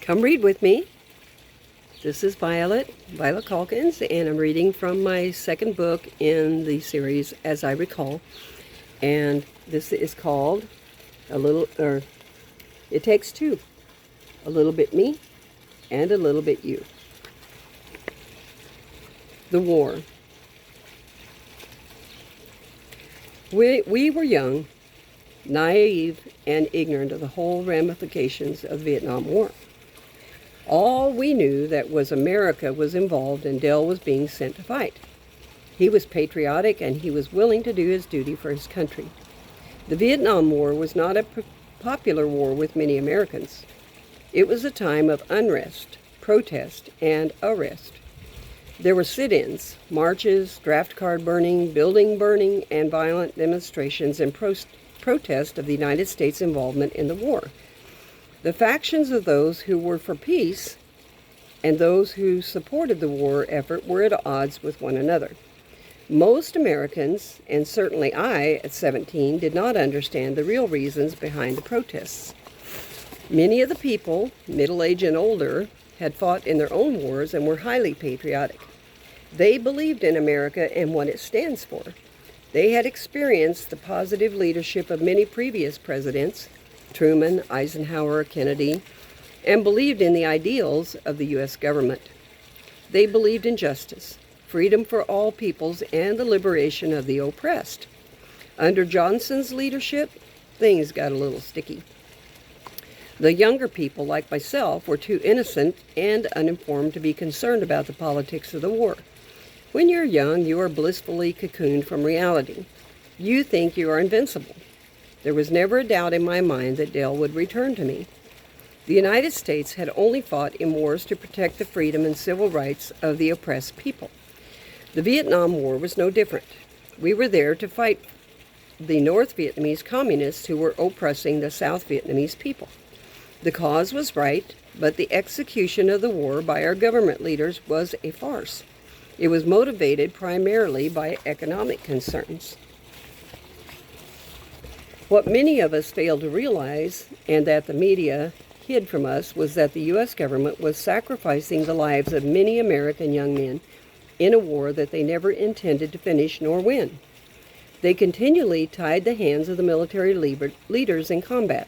Come read with me. This is Violet Calkins, and I'm reading from my second book in the series, As I Recall. And this is called It Takes Two. A Little Bit Me and a Little Bit You. The War. We were young, naive, and ignorant of the whole ramifications of the Vietnam War. All we knew that was America was involved and Dell was being sent to fight. He was patriotic and he was willing to do his duty for his country. The Vietnam War was not a popular war with many Americans. It was a time of unrest, protest, and arrest. There were sit-ins, marches, draft card burning, building burning, and violent demonstrations in protest of the United States' involvement in the war. The factions of those who were for peace and those who supported the war effort were at odds with one another. Most Americans, and certainly I at 17, did not understand the real reasons behind the protests. Many of the people, middle-aged and older, had fought in their own wars and were highly patriotic. They believed in America and what it stands for. They had experienced the positive leadership of many previous presidents, Truman, Eisenhower, Kennedy, and believed in the ideals of the U.S. government. They believed in justice, freedom for all peoples, and the liberation of the oppressed. Under Johnson's leadership, things got a little sticky. The younger people, like myself, were too innocent and uninformed to be concerned about the politics of the war. When you're young, you are blissfully cocooned from reality. You think you are invincible. There was never a doubt in my mind that Dell would return to me. The United States had only fought in wars to protect the freedom and civil rights of the oppressed people. The Vietnam War was no different. We were there to fight the North Vietnamese communists who were oppressing the South Vietnamese people. The cause was right, but the execution of the war by our government leaders was a farce. It was motivated primarily by economic concerns. What many of us failed to realize, and that the media hid from us, was that the U.S. government was sacrificing the lives of many American young men in a war that they never intended to finish nor win. They continually tied the hands of the military leaders in combat,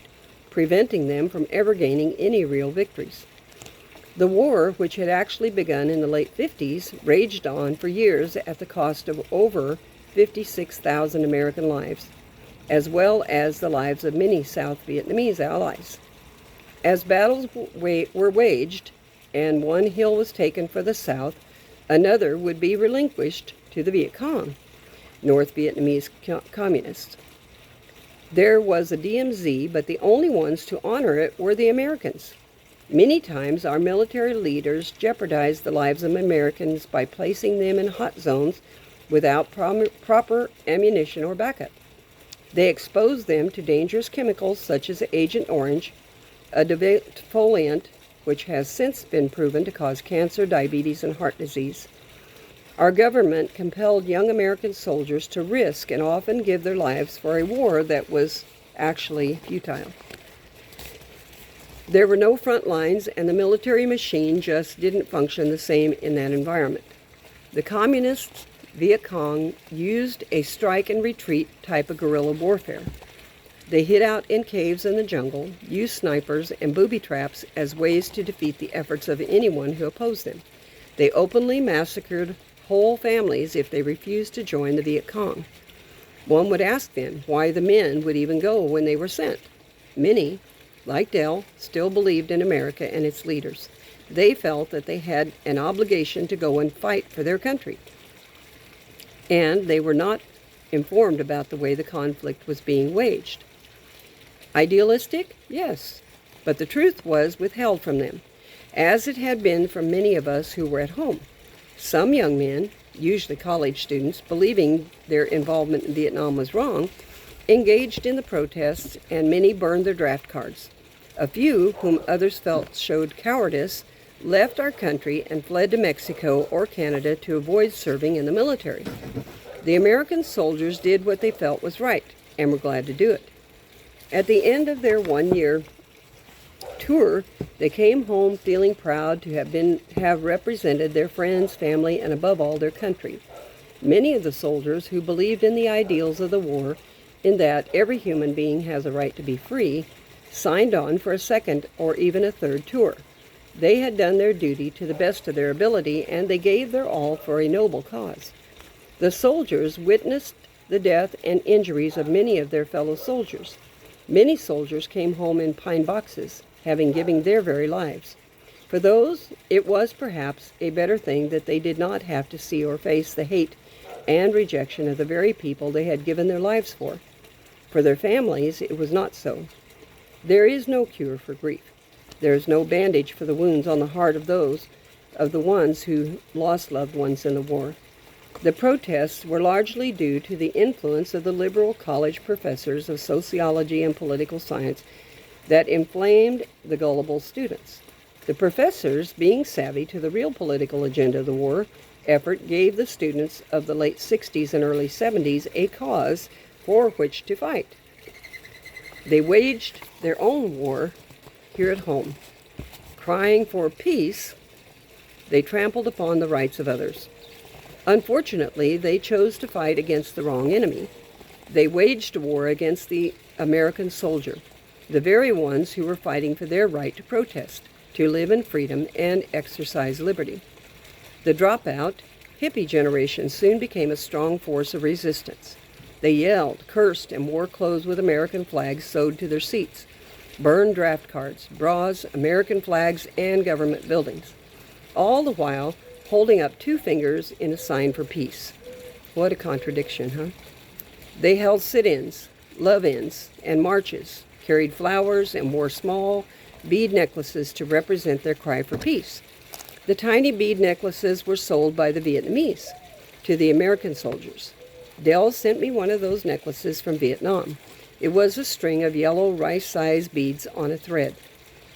preventing them from ever gaining any real victories. The war, which had actually begun in the late 50s, raged on for years at the cost of over 56,000 American lives, as well as the lives of many South Vietnamese allies. As battles were waged and one hill was taken for the South, another would be relinquished to the Viet Cong, North Vietnamese communists. There was a DMZ, but the only ones to honor it were the Americans. Many times our military leaders jeopardized the lives of Americans by placing them in hot zones without proper ammunition or backup. They exposed them to dangerous chemicals such as Agent Orange, a defoliant which has since been proven to cause cancer, diabetes, and heart disease. Our government compelled young American soldiers to risk and often give their lives for a war that was actually futile. There were no front lines, and the military machine just didn't function the same in that environment. The communists, Viet Cong, used a strike and retreat type of guerrilla warfare. They hid out in caves in the jungle, used snipers and booby traps as ways to defeat the efforts of anyone who opposed them. They openly massacred whole families if they refused to join the Viet Cong. One would ask them why the men would even go when they were sent. Many, like Dell, still believed in America and its leaders. They felt that they had an obligation to go and fight for their country. And they were not informed about the way the conflict was being waged. Idealistic? Yes, but the truth was withheld from them, as it had been from many of us who were at home. Some young men, usually college students, believing their involvement in Vietnam was wrong, engaged in the protests, and many burned their draft cards. A few, whom others felt showed cowardice, left our country and fled to Mexico or Canada to avoid serving in the military. The American soldiers did what they felt was right and were glad to do it. At the end of their 1 year tour, they came home feeling proud to have represented their friends, family, and above all their country. Many of the soldiers who believed in the ideals of the war, in that every human being has a right to be free, signed on for a second or even a third tour. They had done their duty to the best of their ability, and they gave their all for a noble cause. The soldiers witnessed the death and injuries of many of their fellow soldiers. Many soldiers came home in pine boxes, having given their very lives. For those, it was perhaps a better thing that they did not have to see or face the hate and rejection of the very people they had given their lives for. For their families, it was not so. There is no cure for grief. There is no bandage for the wounds on the heart of the ones who lost loved ones in the war. The protests were largely due to the influence of the liberal college professors of sociology and political science that inflamed the gullible students. The professors, being savvy to the real political agenda of the war effort, gave the students of the late 60s and early 70s a cause for which to fight. They waged their own war here at home. Crying for peace, they trampled upon the rights of others. Unfortunately, they chose to fight against the wrong enemy. They waged a war against the American soldier, the very ones who were fighting for their right to protest, to live in freedom and exercise liberty. The dropout, hippie generation soon became a strong force of resistance. They yelled, cursed, and wore clothes with American flags sewed to their seats, burned draft cards, bras, American flags, and government buildings, all the while holding up two fingers in a sign for peace. What a contradiction, huh? They held sit-ins, love-ins, and marches, carried flowers, and wore small bead necklaces to represent their cry for peace. The tiny bead necklaces were sold by the Vietnamese to the American soldiers. Dell sent me one of those necklaces from Vietnam. It was a string of yellow rice-sized beads on a thread.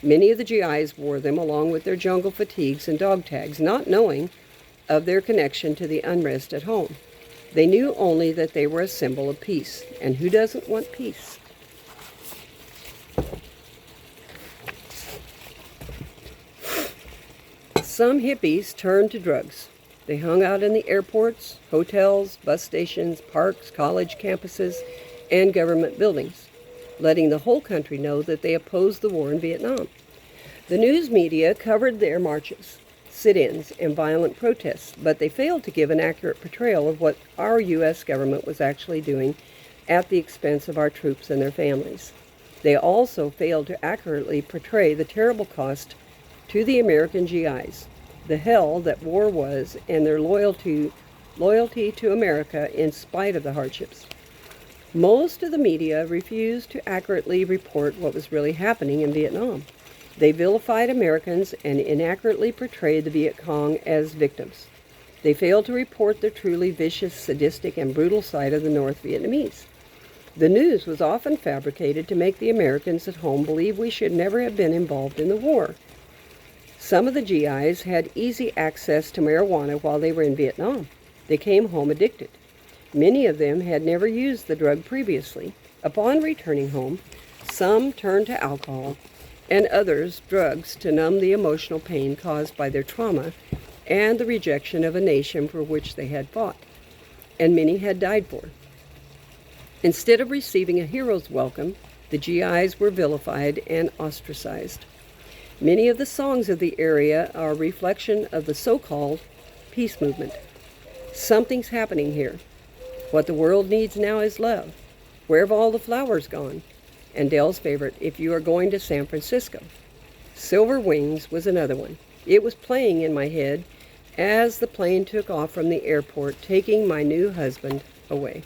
Many of the GIs wore them along with their jungle fatigues and dog tags, not knowing of their connection to the unrest at home. They knew only that they were a symbol of peace. And who doesn't want peace? Some hippies turned to drugs. They hung out in the airports, hotels, bus stations, parks, college campuses, and government buildings, letting the whole country know that they opposed the war in Vietnam. The news media covered their marches, sit-ins, and violent protests, but they failed to give an accurate portrayal of what our U.S. government was actually doing at the expense of our troops and their families. They also failed to accurately portray the terrible cost to the American GIs, the hell that war was, and their loyalty to America in spite of the hardships. Most of the media refused to accurately report what was really happening in Vietnam. They vilified Americans and inaccurately portrayed the Viet Cong as victims. They failed to report the truly vicious, sadistic, and brutal side of the North Vietnamese. The news was often fabricated to make the Americans at home believe we should never have been involved in the war. Some of the GIs had easy access to marijuana while they were in Vietnam. They came home addicted. Many of them had never used the drug previously. Upon returning home, some turned to alcohol and others drugs to numb the emotional pain caused by their trauma and the rejection of a nation for which they had fought, and many had died for. Instead of receiving a hero's welcome, the GIs were vilified and ostracized. Many of the songs of the area are a reflection of the so-called peace movement. Something's happening here. What the world needs now is love. Where have all the flowers gone? And Dell's favorite, If You Are Going to San Francisco. Silver Wings was another one. It was playing in my head as the plane took off from the airport, taking my new husband away.